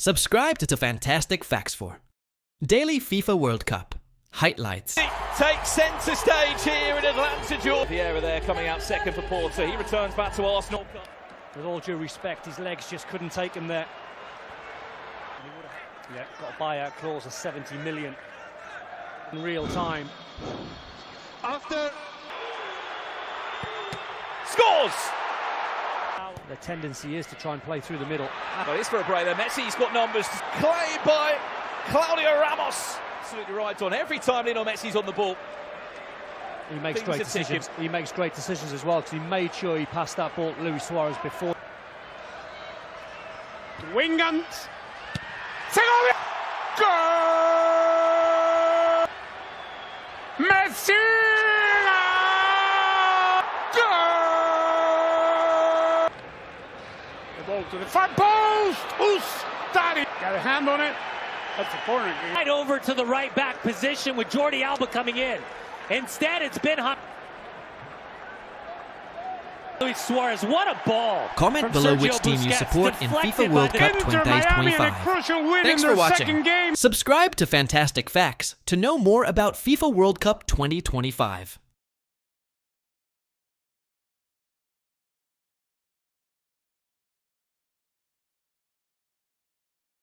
Subscribe to Fantastic Facts for Daily FIFA World Cup highlights. Takes centre stage here in Atlanta, Georgia. Photopea there coming out second for Porto. He returns back to Arsenal. With all due respect, his legs just couldn't take him there. Yeah, got a buyout clause of 70 million in real time. After scores! The tendency is to try and play through the middle. Well, it's for a break there. Messi's got numbers. Played by Claudio Ramos. Absolutely right on. Every time Lionel Messi's on the ball, He makes great decisions. He makes great decisions as well, because he made sure he passed that ball to Luis Suarez before. Wingant. Segovia. Goal! Messi! Goal! The ball to the far post. Ustadi got a hand on it. That's a corner. Right over to the right back position with Jordi Alba coming in. Instead, it's been Luis Suarez. What a ball! Comment from below Sergio which team you Busquets, support in deflected FIFA World by Cup the- Inter Miami in a 2025. crucial win Thanks in for their watching. second game. Subscribe to Fantastic Facts to know more about FIFA World Cup 2025.